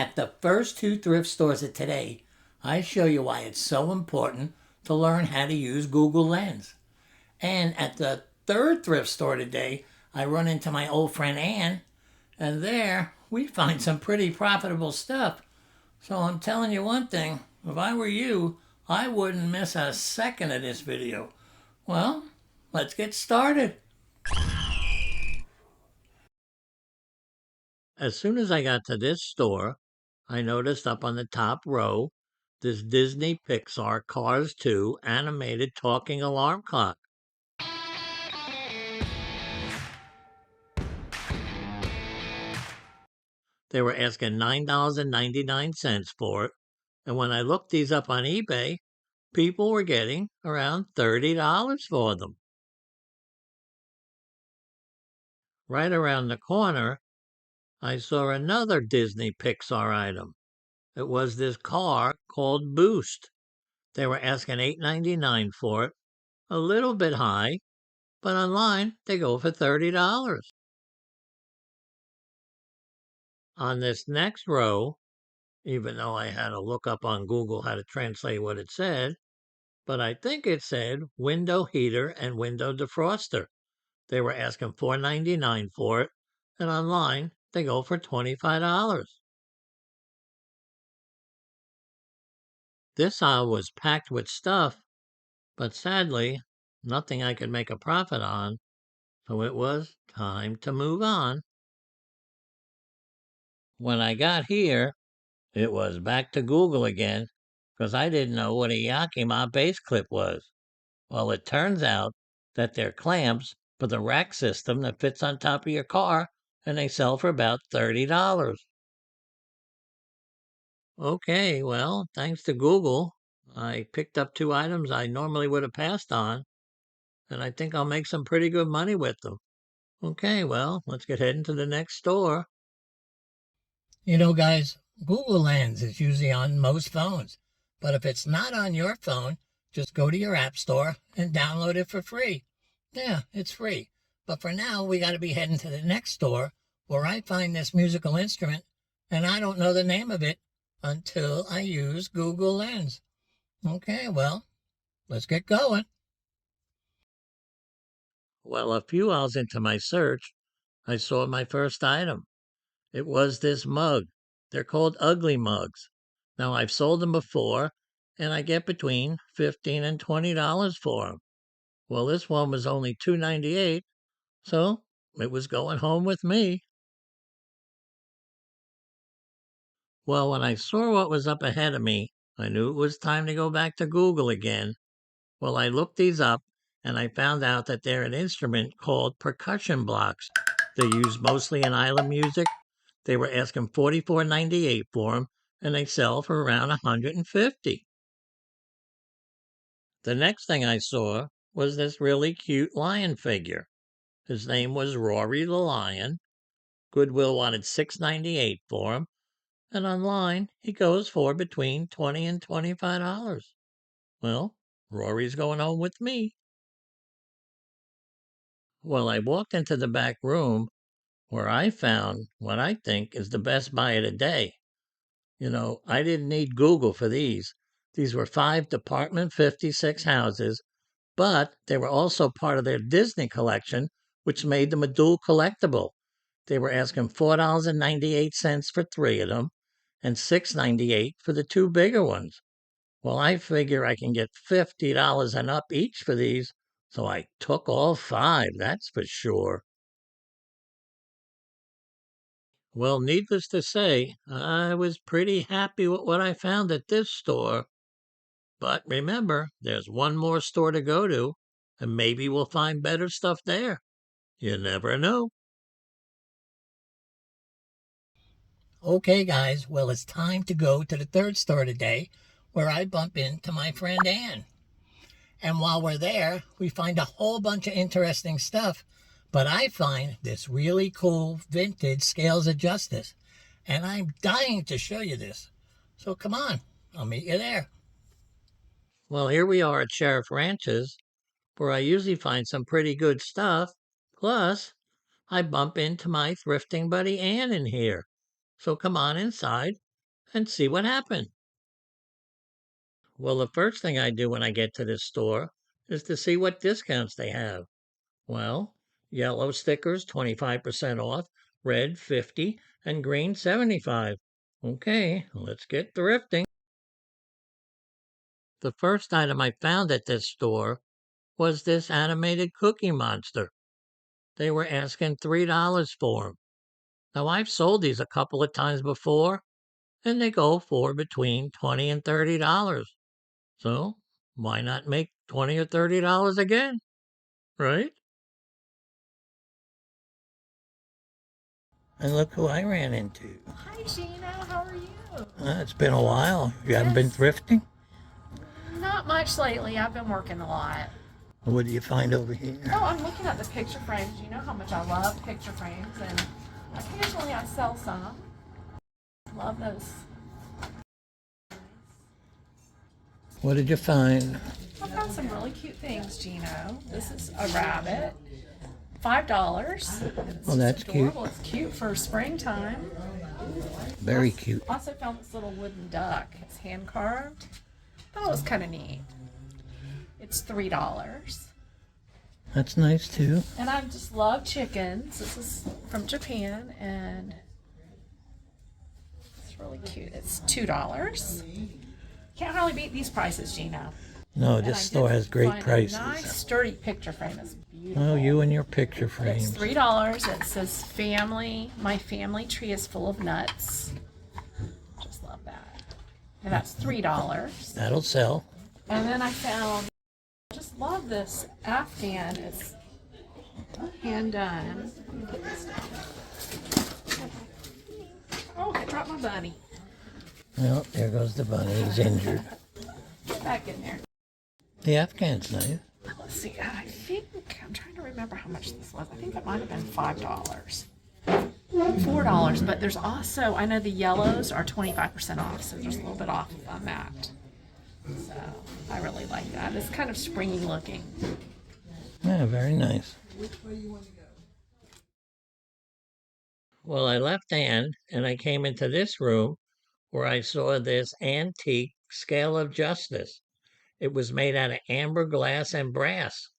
At the first two thrift stores of today, I show you why it's so important to learn how to use Google Lens. And at the third thrift store today, I run into my old friend Ann, and there we find some pretty profitable stuff. So I'm telling you one thing, if I were you, I wouldn't miss a second of this video. Well, let's get started. As soon as I got to this store, I noticed up on the top row this Disney Pixar Cars 2 animated talking alarm clock. They were asking $9.99 for it, and when I looked these up on eBay, people were getting around $30 for them. Right around the corner, I saw another Disney Pixar item. It was this car called Boost. They were asking $8.99 for it, a little bit high, but online they go for $30. On this next row, even though I had to look up on Google how to translate what it said, but I think it said window heater and window defroster. They were asking $4.99 for it, and online they go for $25. This aisle was packed with stuff, but sadly, nothing I could make a profit on, so it was time to move on. When I got here, it was back to Google again, because I didn't know what a Yakima base clip was. Well, it turns out that they're clamps for the rack system that fits on top of your car, and they sell for about $30. Okay, well, thanks to Google, I picked up two items I normally would have passed on, and I think I'll make some pretty good money with them. Okay, well, let's get heading to the next store. You know, guys, Google Lens is usually on most phones, but if it's not on your phone, just go to your app store and download it for free. Yeah, it's free. But for now, we got to be heading to the next store where I find this musical instrument, and I don't know the name of it until I use Google Lens. Okay, well, let's get going. Well, a few hours into my search, I saw my first item. It was this mug. They're called ugly mugs. Now, I've sold them before, and I get between $15 and $20 for them. Well, this one was only $2.98, so it was going home with me. Well, when I saw what was up ahead of me, I knew it was time to go back to Google again. Well, I looked these up, and I found out that they're an instrument called percussion blocks. They're used mostly in island music. They were asking $44.98 for them, and they sell for around $150. The next thing I saw was this really cute lion figure. His name was Rory the Lion. Goodwill wanted $6.98 for him, and online he goes for between $20 and $25. Well, Rory's going home with me. Well, I walked into the back room where I found what I think is the best buy of the day. You know, I didn't need Google for these. These were 5 Department 56 houses, but they were also part of their Disney collection, which made them a dual collectible. They were asking $4.98 for 3 of them and $6.98 for the 2 bigger ones. Well, I figure I can get $50 and up each for these, so I took all 5, that's for sure. Well, needless to say, I was pretty happy with what I found at this store. But remember, there's one more store to go to, and maybe we'll find better stuff there. You never know. Okay, guys, well, it's time to go to the third store today where I bump into my friend Ann. And while we're there, we find a whole bunch of interesting stuff. But I find this really cool vintage scales of justice. And I'm dying to show you this. So come on, I'll meet you there. Well, here we are at Sheriff Ranches, where I usually find some pretty good stuff. Plus, I bump into my thrifting buddy Ann in here. So come on inside and see what happened. Well, the first thing I do when I get to this store is to see what discounts they have. Well, yellow stickers 25% off, red 50, and green 75. Okay, let's get thrifting. The first item I found at this store was this animated Cookie Monster. They were asking $3 for them. Now, I've sold these a couple of times before, and they go for between $20 and $30. So, why not make $20 or $30 again, right? And look who I ran into. Hi, Geno. How are you? It's been a while. You haven't been thrifting? Not much lately. I've been working a lot. What do you find over here? Oh, I'm looking at the picture frames. You know how much I love picture frames, and occasionally I sell some. Love those. What did you find? I found some really cute things, Geno. This is a rabbit. $5. Oh, that's cute. It's cute for springtime. Very cute. Also found this little wooden duck. It's hand carved. Thought it was kind of neat. It's $3. That's nice too. And I just love chickens. This is from Japan, and it's really cute. It's $2. Can't hardly beat these prices, Geno. No, this store has great prices. Nice, sturdy picture frame. It's beautiful. Oh, you and your picture frames. It's $3. It says family. My family tree is full of nuts. Just love that. And that's $3. That'll sell. And then I found, I just love this Afghan. It's hand done. Oh, I dropped my bunny. Well, there goes the bunny. He's injured. Get back in there. The Afghan's nice. Let's see. I think I'm trying to remember how much this was. I think it might have been $5. $4, but there's also, I know the yellows are 25% off, so there's a little bit off on that. So I really like that. It's kind of springy looking. Yeah, very nice. Well, I left Ann and I came into this room where I saw this antique scale of justice. It was made out of amber glass and brass.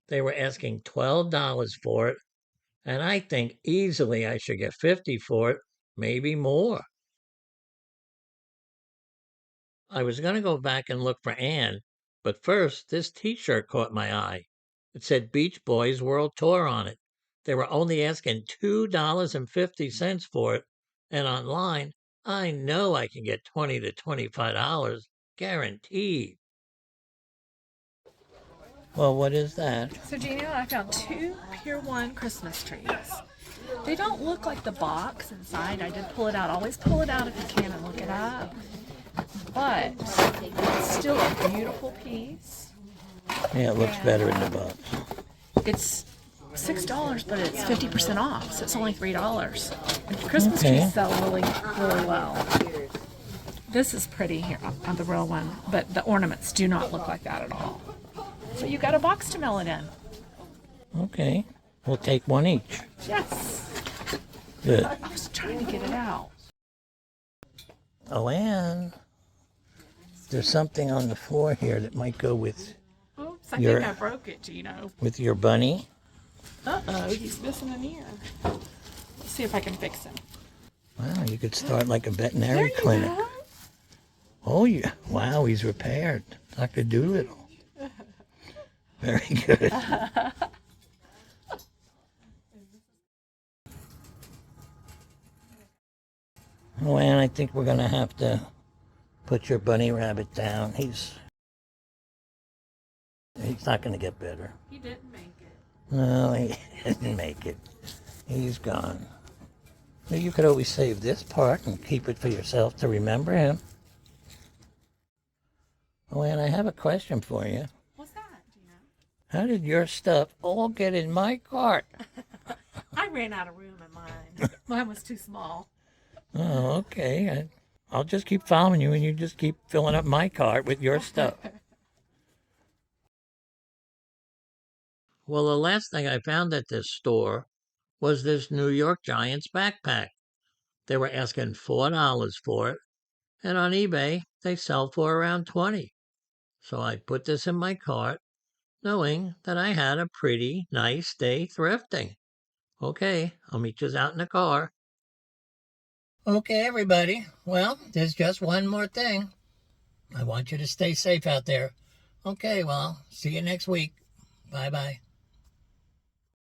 They were asking $12 for it, and I think easily I should get 50 for it, maybe more. I was going to go back and look for Ann, but first this t-shirt caught my eye. It said Beach Boys World Tour on it. They were only asking $2.50 for it, and online, I know I can get $20 to $25, guaranteed. Well, what is that? So, Geno, I found two Pier 1 Christmas trees. They don't look like the box inside. I did pull it out. Always pull it out if you can and look it up. But it's still a beautiful piece. Yeah, it looks better in the box. It's $6, but it's 50% off, so it's only $3. And Christmas trees sell really, really well. This is pretty here on the real one, but the ornaments do not look like that at all. So you got a box to mail it in. Okay, we'll take one each. Yes. Good. I was trying to get it out. Oh, and there's something on the floor here that might go with Oops, I think I broke it, Geno. with your bunny. Uh-oh, he's missing an ear. Let's see if I can fix him. Wow, you could start like a veterinary There you clinic. go. Oh, yeah. Wow, he's repaired. Dr. Doolittle. Very good. Oh, and I think we're going to have to put your bunny rabbit down. He's not going to get better. He didn't make it. No, he didn't make it. He's gone. Well, you could always save this part and keep it for yourself to remember him. Oh, and I have a question for you. What's that, Geno? How did your stuff all get in my cart? I ran out of room in mine. Mine was too small. Oh, okay. I'll just keep following you, and you just keep filling up my cart with your stuff. Well, the last thing I found at this store was this New York Giants backpack. They were asking $4 for it, and on eBay they sell for around 20. So I put this in my cart, knowing that I had a pretty nice day thrifting. Okay, I'll meet you out in the car. Okay, everybody. Well, there's just one more thing. I want you to stay safe out there. Okay, well, see you next week. Bye bye.